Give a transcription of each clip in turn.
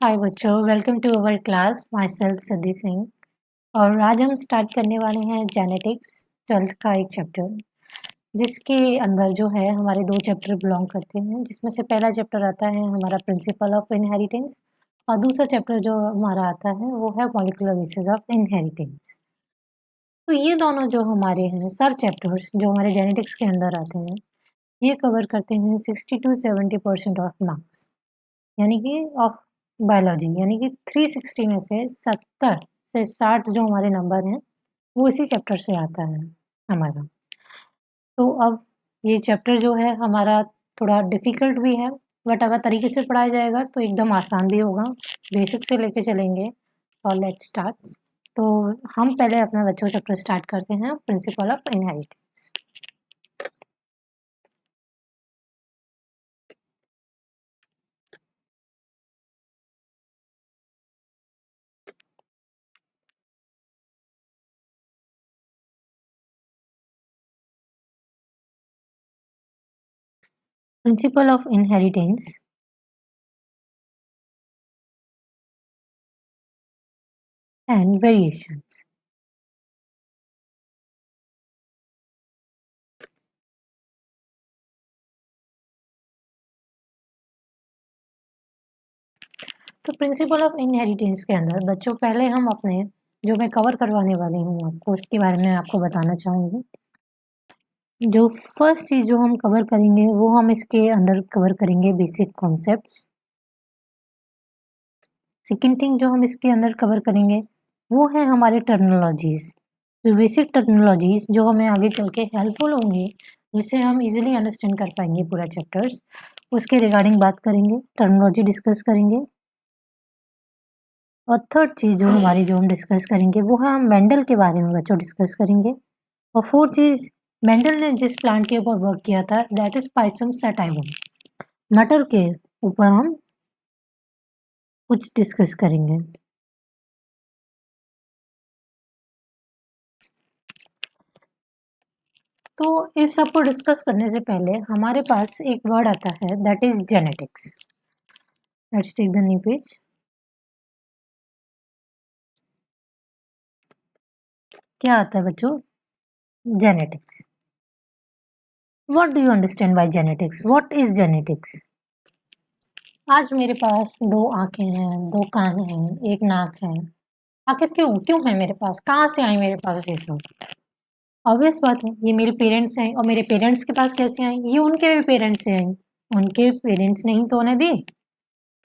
हाय बच्चों, welcome to our class. Myself Siddhi Singh. और आज हम स्टार्ट करने वाले हैं जेनेटिक्स 12th का एक चैप्टर, जिसके अंदर जो है हमारे दो चैप्टर बिलोंग करते हैं, जिसमें से पहला चैप्टर आता है हमारा प्रिंसिपल ऑफ इनहेरिटेंस और दूसरा चैप्टर जो हमारा आता है वो है मॉलिक्यूलर बेसिस ऑफ इनहेरिटेंस। तो ये दोनों जो हमारे हैं सब चैप्टर्स जो हमारे जेनेटिक्स के अंदर आते हैं, ये कवर करते हैं 60 to 70% ऑफ मार्क्स, यानी कि ऑफ बायोलॉजी, यानी कि 360 में से 70 से 60 जो हमारे नंबर हैं वो इसी चैप्टर से आता है हमारा। तो अब ये चैप्टर जो है हमारा थोड़ा डिफ़िकल्ट भी है, बट अगर तरीके से पढ़ाया जाएगा तो एकदम आसान भी होगा। बेसिक से लेके चलेंगे और लेट्स स्टार्ट। तो हम पहले अपना बच्चों चैप्टर स्टार्ट करते हैं, principle of inheritance. Principle of inheritance and variations. तो प्रिंसिपल ऑफ इनहेरिटेंस के अंदर बच्चों पहले हम अपने जो मैं कवर करवाने वाली हूँ आपको उसके बारे में आपको बताना चाहूँगी। जो फर्स्ट चीज़ जो हम कवर करेंगे वो हम इसके अंदर कवर करेंगे बेसिक कॉन्सेप्ट्स। सेकंड थिंग जो हम इसके अंदर कवर करेंगे वो है हमारे टर्मिनोलॉजीज़, जो बेसिक टर्मिनोलॉजीज़ जो हमें आगे चल के हेल्पफुल होंगे, जिससे हम इजीली अंडरस्टैंड कर पाएंगे पूरा चैप्टर्स, उसके रिगार्डिंग बात करेंगे, टर्मिनोलॉजी डिस्कस करेंगे। और थर्ड चीज़ जो हमारी जो हम डिस्कस करेंगे वो है हम मेंडल के बारे में बच्चों डिस्कस करेंगे। और फोर्थ चीज़, मेंडल ने जिस प्लांट के ऊपर वर्क किया था दैट इज पाइसम सैटाइवम, मटर के ऊपर हम कुछ डिस्कस करेंगे। तो इस सब को डिस्कस करने से पहले हमारे पास एक वर्ड आता है that is genetics. Let's take the new page. क्या आता है बच्चों? Genetics. What do you understand by genetics? What is genetics? आज मेरे पास दो आंखें हैं, दो कान हैं, एक नाक है। आखिर क्यों क्यों है मेरे पास? कहाँ से आई मेरे पास ये सब? ऑब्वियस बात है, ये मेरे पेरेंट्स हैं। और मेरे पेरेंट्स के पास कैसे आई? ये उनके भी पेरेंट्स से आई। उनके पेरेंट्स ने ही तो उन्हें दी,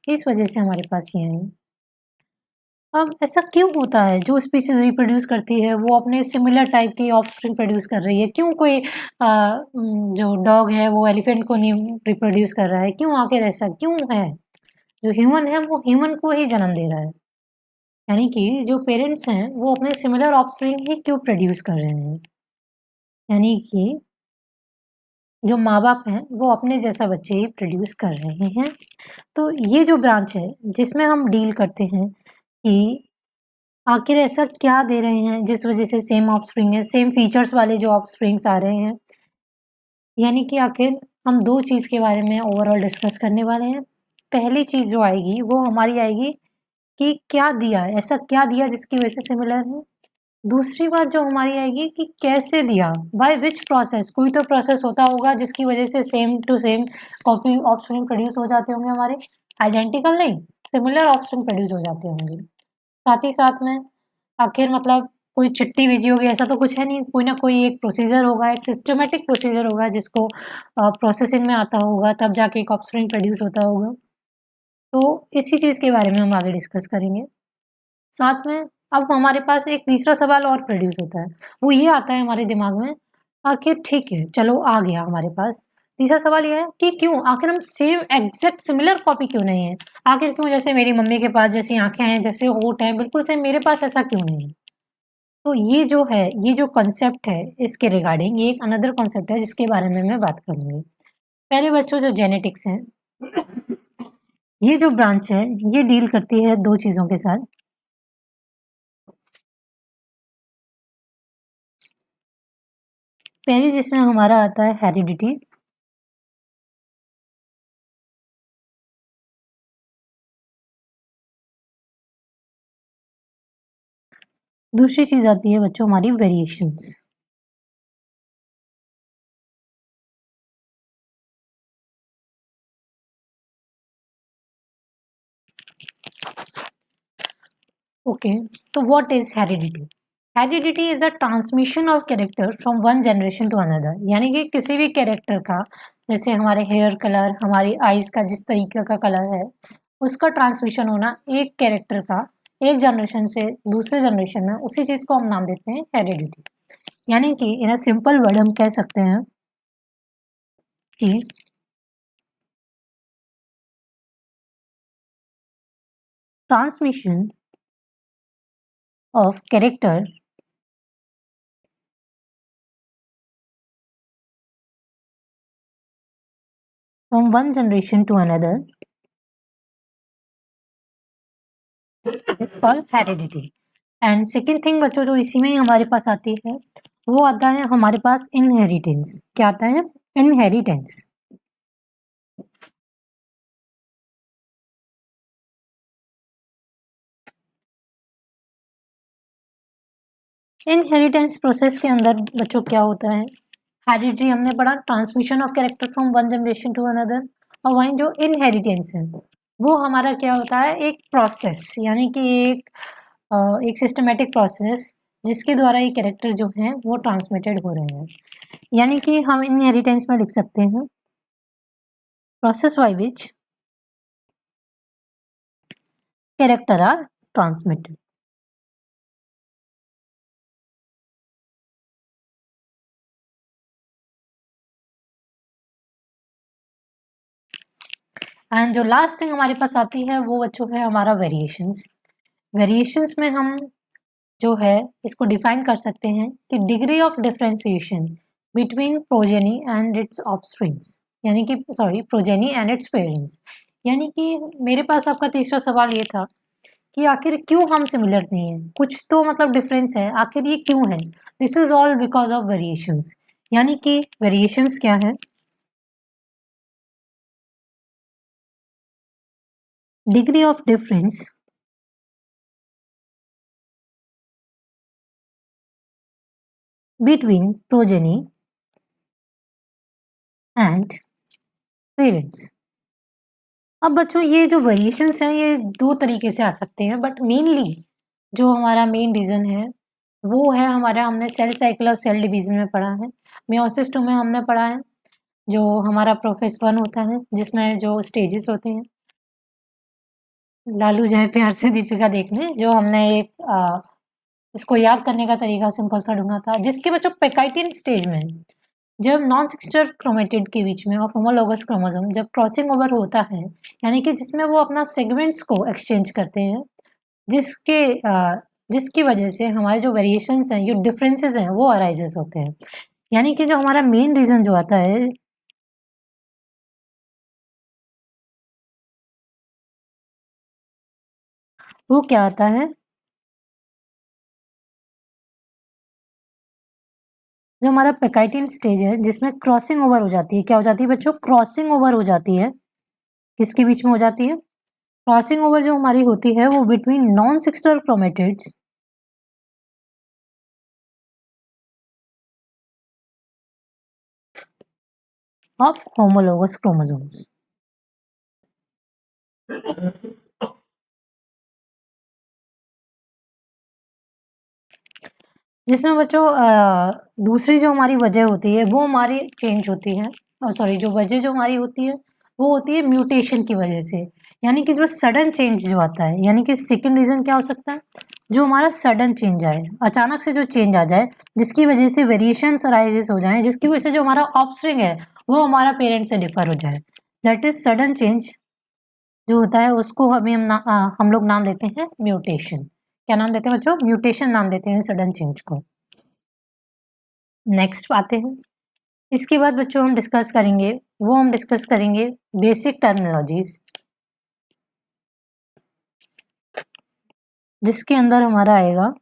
इस वजह से हमारे पास ये आई। अब ऐसा क्यों होता है? जो स्पीसीज रिप्रोड्यूस करती है वो अपने सिमिलर टाइप की ऑफस्प्रिंग प्रोड्यूस कर रही है। क्यों कोई जो डॉग है वो एलिफेंट को नहीं रिप्रोड्यूस कर रहा है? क्यों आखिर ऐसा क्यों है? जो ह्यूमन है वो ह्यूमन को ही जन्म दे रहा है, यानी कि जो पेरेंट्स हैं वो अपने सिमिलर ऑफस्प्रिंग ही क्यों प्रोड्यूस कर रहे हैं? यानी कि जो माँ-बाप हैं वो अपने जैसा बच्चे ही प्रोड्यूस कर रहे हैं। तो ये जो ब्रांच है जिसमें हम डील करते हैं कि आखिर ऐसा क्या दे रहे हैं जिस वज़ह से सेम ऑफस्प्रिंग है, सेम फीचर्स वाले जो ऑफस्प्रिंग्स आ रहे हैं। यानी कि आखिर हम 2 चीज़ के बारे में ओवरऑल डिस्कस करने वाले हैं। पहली चीज़ जो आएगी वो हमारी आएगी कि क्या दिया है, ऐसा क्या दिया जिसकी वज़ह से सिमिलर है। दूसरी बात जो हमारी आएगी कि कैसे दिया, बाय विच प्रोसेस। कोई तो प्रोसेस होता होगा जिसकी वजह से same to same copy offspring produce हो जाते होंगे हमारे, आइडेंटिकल नहीं, सिमिलर ऑफस्प्रिंग प्रोड्यूस हो जाते होंगे। साथ ही साथ में आखिर मतलब कोई चिट्ठी भेजी होगी ऐसा तो कुछ है नहीं, कोई ना कोई एक प्रोसीजर होगा, एक सिस्टमेटिक प्रोसीजर होगा जिसको प्रोसेसिंग में आता होगा, तब जाके एक ऑफस्प्रिंग प्रोड्यूस होता होगा। तो इसी चीज़ के बारे में हम आगे डिस्कस करेंगे। साथ में अब हमारे पास एक तीसरा सवाल और प्रोड्यूस होता है, वो ये आता है हमारे दिमाग में, आखिर ठीक है चलो आ गया हमारे पास। तीसरा सवाल ये है कि क्यों आखिर हम सेम एग्जैक्ट सिमिलर कॉपी क्यों नहीं है? आखिर क्यों जैसे मेरी मम्मी के पास जैसी आँखें हैं, जैसे होंठ हैं, बिल्कुल सेम मेरे पास ऐसा क्यों नहीं है? तो ये जो है, ये जो कॉन्सेप्ट है इसके रिगार्डिंग ये एक अनदर कॉन्सेप्ट है जिसके बारे में मैं बात करूँगी। पहले बच्चों जो जेनेटिक्स है, ये जो ब्रांच है ये डील करती है 2 चीज़ों के साथ। पहली जिसमें हमारा आता है हेरिडिटी। दूसरी चीज आती है बच्चों हमारी वेरिएशंस। ओके, तो what is heredity? Heredity is a transmission of character from one generation to another, यानी कि किसी भी कैरेक्टर का, जैसे हमारे हेयर कलर, हमारी आईज का जिस तरीके का कलर है, उसका ट्रांसमिशन होना एक कैरेक्टर का एक जनरेशन से दूसरे जनरेशन में, उसी चीज को हम नाम देते हैं हेरिडिटी। यानी कि इन अ सिंपल वर्ड हम कह सकते हैं कि transmission of character from one generation to another is called heredity. And second thing बच्चों जो इसी में ही हमारे पास आती है, वो आता है हमारे पास इनहेरिटेंस। क्या आता है? इनहेरिटेंस। इनहेरिटेंस प्रोसेस के अंदर बच्चों क्या होता है? हेरिडिटी हमने पढ़ा, transmission of character from one generation to another. और वहीं जो इनहेरिटेंस है वो हमारा क्या होता है? एक प्रोसेस, यानी कि एक सिस्टमेटिक प्रोसेस जिसके द्वारा ये कैरेक्टर जो है वो ट्रांसमिटेड हो रहे हैं। यानी कि हम इनहेरिटेंस में लिख सकते हैं process by which character are transmitted. And जो लास्ट थिंग हमारे पास आती है वो बच्चों है हमारा वेरिएशंस। वेरिएशंस में हम जो है इसको डिफाइन कर सकते हैं कि degree of differentiation between progeny and it's offsprings, यानी कि sorry progeny and its parents. यानी कि मेरे पास आपका तीसरा सवाल ये था कि आखिर क्यों हम सिमिलर नहीं है, कुछ तो मतलब डिफरेंस है, आखिर ये क्यों है? This is all because of variations. यानी कि वेरिएशंस क्या है? Degree of difference between progeny and parents. अब बच्चों ये जो वेरिएशंस हैं ये दो तरीके से आ सकते हैं, बट मेनली जो हमारा मेन रीजन है वो है हमारा, हमने सेल साइकिल और सेल डिवीजन में पढ़ा है। मियोसिस 2 में हमने पढ़ा है जो हमारा प्रोफेस 1 होता है, जिसमें जो स्टेजेस होते हैं। लालू जाए प्यार से दीपिका देखने, जो हमने एक इसको याद करने का तरीका सिंपल सा ढूंढा था, जिसके बच्चों पेकाइटिन स्टेज में जब नॉन सिस्टर क्रोमेटिड के बीच में ऑफ होमोलोगस क्रोमोसोम जब क्रॉसिंग ओवर होता है, यानी कि जिसमें वो अपना सेगमेंट्स को एक्सचेंज करते हैं, जिसके जिसकी वजह से हमारे जो वेरिएशंस हैं, जो डिफरेंसेस हैं, वो अराइजेस होते हैं। यानी कि जो हमारा मेन रीजन जो आता है वो क्या आता है? जो हमारा पेकाइटिन स्टेज है जिसमें क्रॉसिंग ओवर हो जाती है, क्या हो जाती है बच्चों? क्रॉसिंग ओवर हो जाती है। किसके बीच में हो जाती है? क्रॉसिंग ओवर जो हमारी होती है वो between non sister chromatids of homologous chromosomes. जिसमें बच्चों दूसरी जो हमारी वजह होती है वो हमारी चेंज होती है, और सॉरी जो वजह जो हमारी होती है वो होती है म्यूटेशन की वजह से। यानी कि जो सडन चेंज जो आता है, यानी कि सेकेंड रीजन क्या हो सकता है? जो हमारा सडन चेंज आए, अचानक से जो चेंज आ जाए, जिसकी वजह से वेरिएशंस अराइजेस हो जाए, जिसकी वजह से जो हमारा ऑफस्प्रिंग है वो हमारा पेरेंट से डिफर हो जाए, दैट इज सडन चेंज जो होता है, उसको हम लोग नाम देते हैं म्यूटेशन। क्या नाम देते हैं बच्चों? म्यूटेशन नाम देते हैं सडन चेंज को। नेक्स्ट आते हैं, इसके बाद बच्चों हम डिस्कस करेंगे बेसिक टर्मिनोलॉजीज, जिसके अंदर हमारा आएगा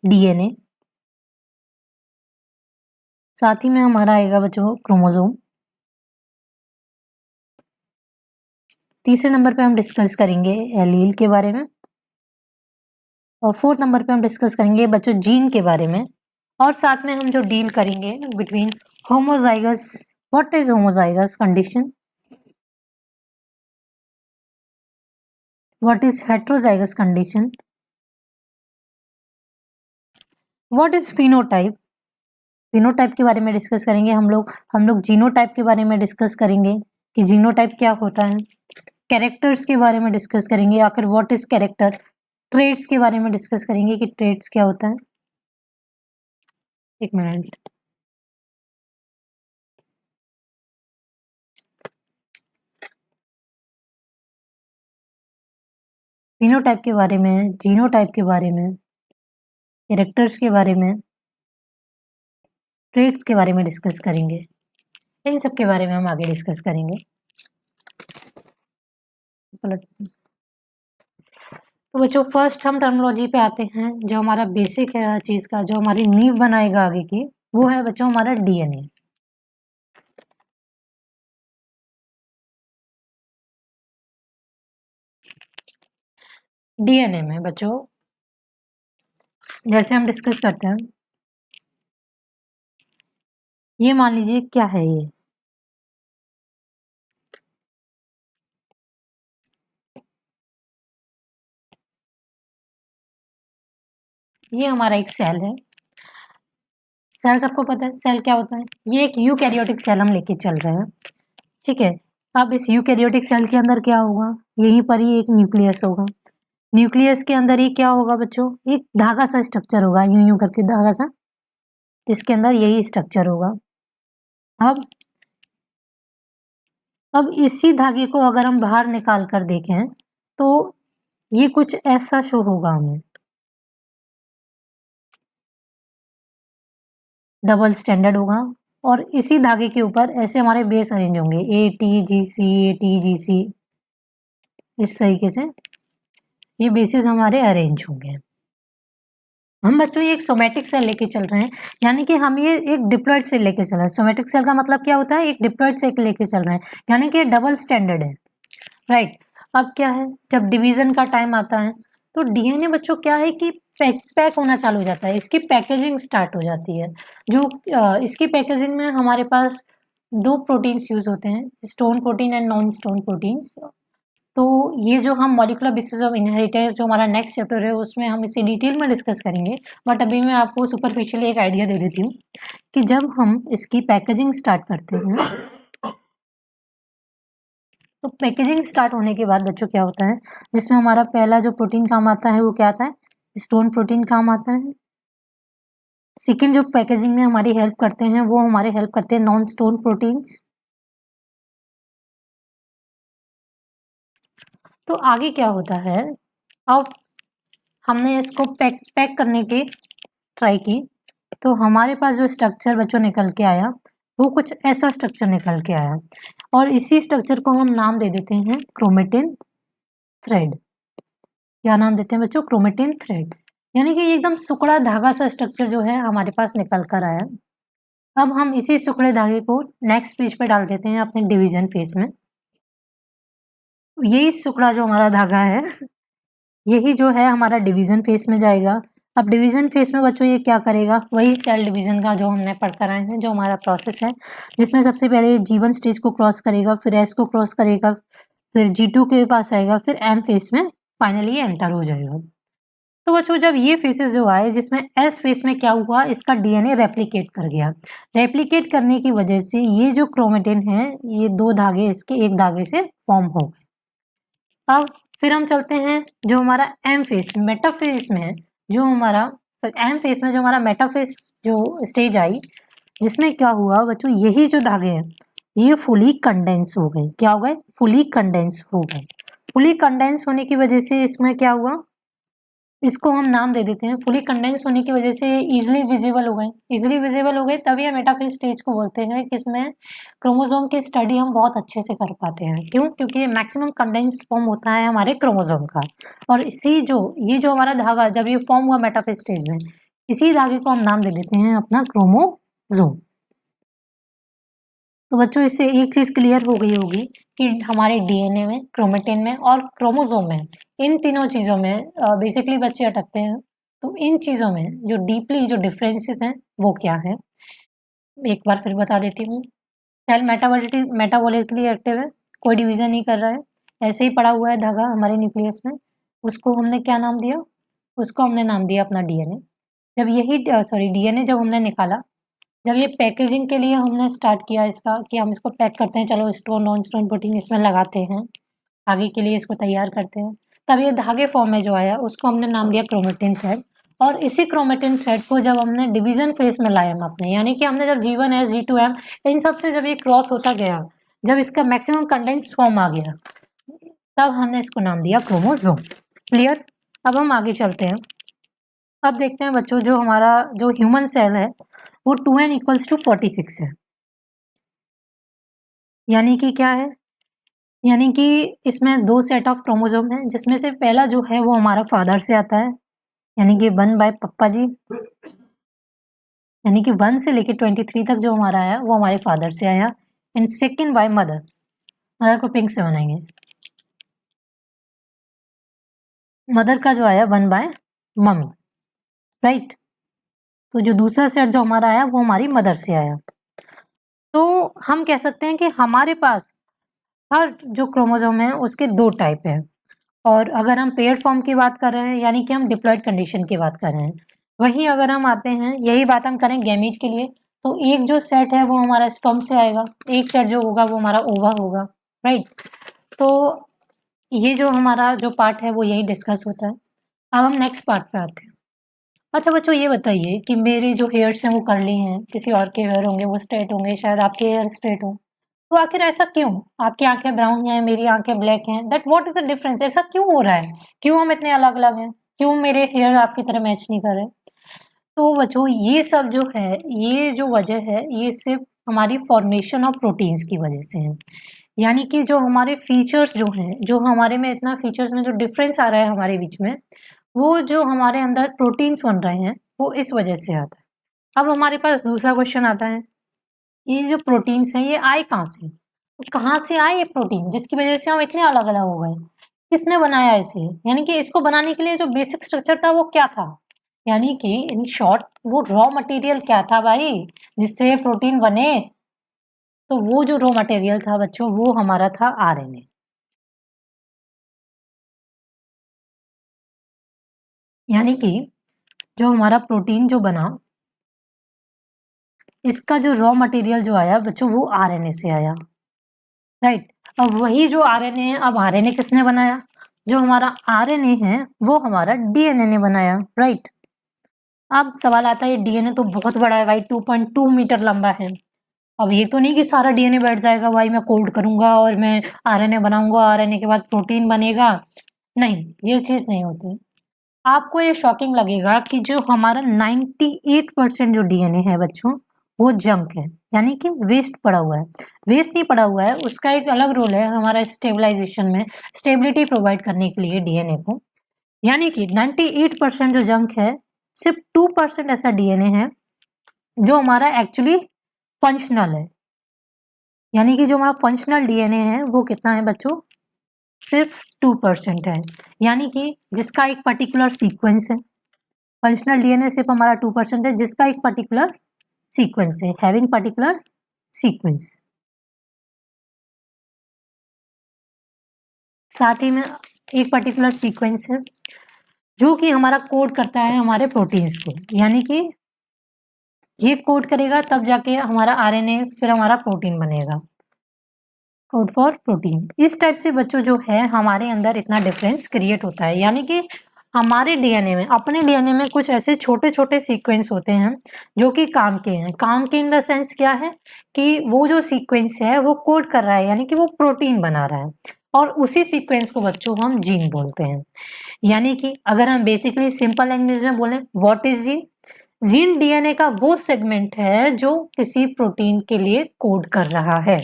डीएनए, साथ ही में हमारा आएगा बच्चों क्रोमोसोम, तीसरे नंबर पे हम डिस्कस करेंगे एलील के बारे में, और फोर्थ नंबर पे हम डिस्कस करेंगे बच्चों जीन के बारे में, और साथ में हम जो डील करेंगे between homozygous, what is homozygous condition, what is heterozygous condition, what is phenotype, phenotype के बारे में डिस्कस करेंगे हम लोग जीनोटाइप के बारे में डिस्कस करेंगे कि जीनोटाइप क्या होता है, कैरेक्टर्स के बारे में डिस्कस करेंगे, आखिर व्हाट इज कैरेक्टर, ट्रेड्स के बारे में डिस्कस करेंगे कि ट्रेड्स क्या होता है। एक मिनट, फिनोटाइप के बारे में, जीनोटाइप के बारे में, कैरेक्टर्स के बारे में, ट्रेड्स के बारे में डिस्कस करेंगे। इन सब के बारे में हम आगे डिस्कस करेंगे। तो बच्चों फर्स्ट हम टर्मिनोलॉजी पे आते हैं, जो हमारा बेसिक है हर चीज का, जो हमारी नींव बनाएगा आगे की, वो है बच्चों हमारा डीएनए। डीएनए में बच्चों जैसे हम डिस्कस करते हैं, ये मान लीजिए क्या है, ये हमारा एक सेल है। सेल सबको पता है सेल क्या होता है, ये एक यूकैरियोटिक सेल हम लेके चल रहे हैं, ठीक है। अब इस यूकैरियोटिक सेल के अंदर क्या होगा, यहीं पर ही एक न्यूक्लियस होगा। न्यूक्लियस के अंदर ही क्या होगा बच्चों, एक धागा सा स्ट्रक्चर होगा, यूं यूं करके धागा सा, इसके अंदर यही स्ट्रक्चर होगा। अब इसी धागे को अगर हम बाहर निकाल कर देखें तो ये कुछ ऐसा शो होगा हमें, डबल स्टैंडर्ड होगा, और इसी धागे के ऊपर ऐसे हमारे बेस अरेंज होंगे, ATGC ATGC, इस तरीके से ये बेसिस हमारे अरेंज होंगे। हम बच्चों ये एक सोमेटिक सेल लेके चल रहे हैं, यानी कि हम ये एक डिप्लॉइड सेल लेके चल रहे हैं। सोमेटिक सेल का मतलब क्या होता है, एक डिप्लॉइड सेल लेके चल रहे हैं, यानी कि डबल स्टैंडर्ड है, राइट। अब क्या है, जब डिवीजन का टाइम आता है तो डीएनए बच्चों क्या है कि पैक होना चालू हो जाता है, इसकी पैकेजिंग स्टार्ट हो जाती है। जो इसकी पैकेजिंग में हमारे पास दो प्रोटीन्स यूज होते हैं, stone protein and non stone proteins. तो ये जो हम मॉलिकुलर बेसिस ऑफ इनहेरिटेंस, जो हमारा नेक्स्ट चैप्टर है, उसमें हम इसे डिटेल में डिस्कस करेंगे, बट अभी मैं आपको सुपरफिशियली एक आइडिया दे देती हूँ कि जब हम इसकी पैकेजिंग स्टार्ट करते हैं, तो पैकेजिंग स्टार्ट होने के बाद बच्चों क्या होता है, जिसमें हमारा पहला जो प्रोटीन काम आता है वो क्या आता है, स्टोन प्रोटीन काम आता है। सेकेंड जो पैकेजिंग में हमारी हेल्प करते हैं वो हमारे हेल्प करते हैं नॉन स्टोन प्रोटीन्स। तो आगे क्या होता है, अब हमने इसको पैक करने की ट्राई की, तो हमारे पास जो स्ट्रक्चर बच्चों निकल के आया वो कुछ ऐसा स्ट्रक्चर निकल के आया, और इसी स्ट्रक्चर को हम नाम दे देते हैं क्रोमेटिन थ्रेड। क्या नाम देते हैं बच्चों, क्रोमेटिन थ्रेड, यानी कि एकदम सुकड़ा धागा सा स्ट्रक्चर जो है हमारे पास निकल कर आया। अब हम इसी सुकड़े धागे को नेक्स्ट पेज पे डाल देते हैं अपने डिवीजन फेज में। यही सुकड़ा जो हमारा धागा है यही जो है हमारा डिवीजन फेज में जाएगा। अब डिवीजन फेज में बच्चों ये क्या करेगा, वही सेल डिवीजन का जो हमने पढ़ कर आए हैं, जो हमारा प्रोसेस है, जिसमें सबसे पहले G1 स्टेज को क्रॉस करेगा, फिर S को क्रॉस करेगा, फिर G2 के पास आएगा, फिर M फेज में फाइनली एंटर हो जाएगा। तो बच्चों जब ये फेसेस जो आए, जिसमें एस फेस में क्या हुआ, इसका डीएनए रेप्लिकेट कर गया। रेप्लिकेट करने की वजह से ये जो क्रोमेटिन है, ये दो धागे इसके एक धागे से फॉर्म हो गए। अब फिर हम चलते हैं जो हमारा एम फेस, मेटाफेस में जो हमारा एम फेस में जो हमारा मेटाफेस जो स्टेज आई, जिसमें क्या हुआ बच्चों, यही जो धागे हैं ये फुली कंडेंस हो गए। क्या हो गए, फुली कंडेंस हो गए। फुली कंडेंस होने की वजह से इसमें क्या हुआ, इसको हम नाम दे देते हैं, फुली कंडेंस होने की वजह से इजिली विजिबल हो गए। इजिली विजिबल हो गए तभी हम मेटाफेज स्टेज को बोलते हैं, किसमें क्रोमोसोम की स्टडी हम बहुत अच्छे से कर पाते हैं। क्यों, क्योंकि मैक्सिमम कंडेंस्ड फॉर्म होता है हमारे क्रोमोसोम का, और इसी जो ये जो हमारा धागा जब ये फॉर्म हुआ मेटाफेज स्टेज में, इसी धागे को हम नाम दे देते हैं अपना क्रोमोसोम। तो बच्चों इससे एक चीज़ क्लियर हो गई होगी कि हमारे डीएनए में, क्रोमेटिन में और क्रोमोसोम में, इन तीनों चीज़ों में बेसिकली बच्चे अटकते हैं। तो इन चीज़ों में जो डीपली जो डिफरेंसेस हैं वो क्या है, एक बार फिर बता देती हूँ। सेल मेटाबॉलिकली एक्टिव है, कोई डिवीजन नहीं कर रहा है, ऐसे ही पड़ा हुआ है धागा हमारे न्यूक्लियस में। उसको हमने क्या नाम दिया? उसको हमने नाम दिया अपना डीएनए। जब यही डीएनए जब हमने निकाला, जब ये पैकेजिंग के लिए हमने स्टार्ट किया इसका कि हम इसको पैक करते हैं, चलो स्टोन नॉन स्टोन प्रोटीन इसमें लगाते हैं, आगे के लिए इसको तैयार करते हैं, तब ये धागे फॉर्म में जो आया उसको हमने नाम दिया क्रोमेटिन थ्रेड। और इसी क्रोमेटिन थ्रेड को जब हमने डिवीजन फेज में लाया हम अपने, यानी कि हमने जब G1S G2M इन सब से जब ये क्रॉस होता गया, जब इसका मैक्सिमम कंडेंस फॉर्म आ गया, तब हमने इसको नाम दिया क्रोमोसोम। क्लियर? अब हम आगे चलते हैं। अब देखते हैं बच्चों, जो हमारा जो ह्यूमन सेल है वो 2n = 46 है। यानी कि क्या है? यानी कि इसमें 2 सेट ऑफ क्रोमोसोम हैं, जिसमें से पहला जो है वो हमारा फादर से आता है, यानी कि 1 बाय पप्पा जी, यानी कि 1 से लेके 23 तक जो हमारा आया वो हमारे फादर से आया। And second by mother, mother को पिंक से बनाएंगे, मदर का जो आया 1 बाय मम्मी, राइट। तो जो दूसरा सेट जो हमारा आया वो हमारी मदर से आया। तो हम कह सकते हैं कि हमारे पास हर जो क्रोमोसोम है उसके 2 टाइप हैं। और अगर हम पेयर्ड फॉर्म की बात कर रहे हैं, यानी कि हम डिप्लॉयड कंडीशन की बात कर रहे हैं, वहीं अगर हम आते हैं, यही बात हम करें गैमीट के लिए, तो एक जो सेट है वो हमारा स्पर्म से आएगा, एक सेट जो होगा वो हमारा ओवा होगा, राइट। तो ये जो हमारा जो पार्ट है वो यही डिस्कस होता है। अब हम नेक्स्ट पार्ट पे आते हैं। अच्छा बच्चों, ये बताइए कि मेरे जो हेयर्स हैं वो कर्ली हैं, किसी और के हेयर होंगे वो स्ट्रेट होंगे, शायद आपके हेयर स्ट्रेट हो, तो आखिर ऐसा क्यों? आपकी आंखें ब्राउन हैं, मेरी आंखें ब्लैक हैं, that what is the difference? ऐसा क्यों हो रहा है? क्यों हम इतने अलग अलग हैं? क्यों मेरे हेयर आपकी तरह मैच नहीं कर रहे? तो बच्चों ये सब जो है, ये जो वजह है, ये सिर्फ हमारी फॉर्मेशन ऑफ प्रोटीन्स की वजह से है। यानी कि जो हमारे फीचर्स जो हैं, जो हमारे में इतना फीचर्स में जो डिफरेंस आ रहा है हमारे बीच में, वो जो हमारे अंदर प्रोटीन्स बन रहे हैं वो इस वजह से आता है। अब हमारे पास दूसरा क्वेश्चन आता है, ये जो प्रोटीन्स हैं ये आए कहाँ से? तो कहाँ से आए ये प्रोटीन जिसकी वजह से हम इतने अलग अलग हो गए? किसने बनाया इसे? यानी कि इसको बनाने के लिए जो बेसिक स्ट्रक्चर था वो क्या था? यानी कि इन शॉर्ट वो रॉ मटेरियल क्या था भाई जिससे प्रोटीन बने? तो वो जो रॉ मटेरियल था बच्चों वो हमारा था आरएनए। यानी कि जो हमारा प्रोटीन जो बना, इसका जो रॉ मटेरियल जो आया बच्चों वो आरएनए से आया, राइट। अब वही जो आरएनए है, अब आरएनए किसने बनाया? जो हमारा आरएनए है वो हमारा डीएनए ने बनाया, राइट। अब सवाल आता है डीएनए तो बहुत बड़ा है भाई, 2.2 मीटर लंबा है। अब ये तो नहीं कि सारा डीएनए बैठ जाएगा भाई, मैं कोड करूंगा और मैं आरएनए बनाऊंगा, आरएनए के बाद प्रोटीन बनेगा। नहीं, ये चीज नहीं होती। आपको ये शॉकिंग लगेगा कि जो हमारा 98% जो डीएनए है बच्चों वो जंक है, यानी कि वेस्ट पड़ा हुआ है। वेस्ट नहीं पड़ा हुआ है, उसका एक अलग रोल है हमारा स्टेबलाइजेशन में, स्टेबिलिटी प्रोवाइड करने के लिए डीएनए को। यानी कि 98% जो जंक है, सिर्फ 2% ऐसा डीएनए है जो हमारा एक्चुअली फंक्शनल है। यानी कि जो हमारा फंक्शनल डीएनए है वो कितना है बच्चों? सिर्फ 2% है। यानी कि जिसका एक पर्टिकुलर सीक्वेंस है, फंक्शनल डीएनए सिर्फ हमारा 2% है जिसका एक पर्टिकुलर सीक्वेंस है, हैविंग पर्टिकुलर सीक्वेंस। साथ ही में एक पर्टिकुलर सीक्वेंस है जो कि हमारा कोड करता है हमारे प्रोटीन्स को, यानी कि ये कोड करेगा तब जाके हमारा आरएनए फिर हमारा प्रोटीन बनेगा। Code for protein. इस टाइप से बच्चों जो है हमारे अंदर इतना डिफरेंस क्रिएट होता है। यानी कि हमारे डीएनए में, अपने डीएनए में कुछ ऐसे छोटे छोटे सीक्वेंस होते हैं जो कि काम के हैं। काम के इन द सेंस क्या है कि वो जो सीक्वेंस है वो कोड कर रहा है, यानी कि वो प्रोटीन बना रहा है, और उसी सीक्वेंस को बच्चों हम जीन बोलते हैं। यानी कि अगर हम बेसिकली सिंपल लैंग्वेज में बोलें, what is gene? Gene DNA का वो सेगमेंट है जो किसी प्रोटीन के लिए कोड कर रहा है,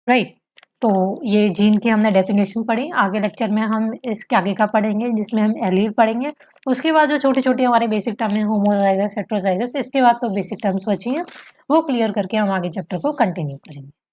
राइट। तो ये जीन की हमने डेफिनेशन पढ़ी। आगे लेक्चर में हम इसके आगे का पढ़ेंगे, जिसमें हम एलील पढ़ेंगे। उसके बाद जो छोटे-छोटे हमारे बेसिक टर्म हैं, होमोज़ाइगस, हेटेरोज़ाइगस, इसके बाद तो बेसिक टर्म्स बची हैं, वो क्लियर करके हम आगे चैप्टर को कंटिन्यू करेंगे।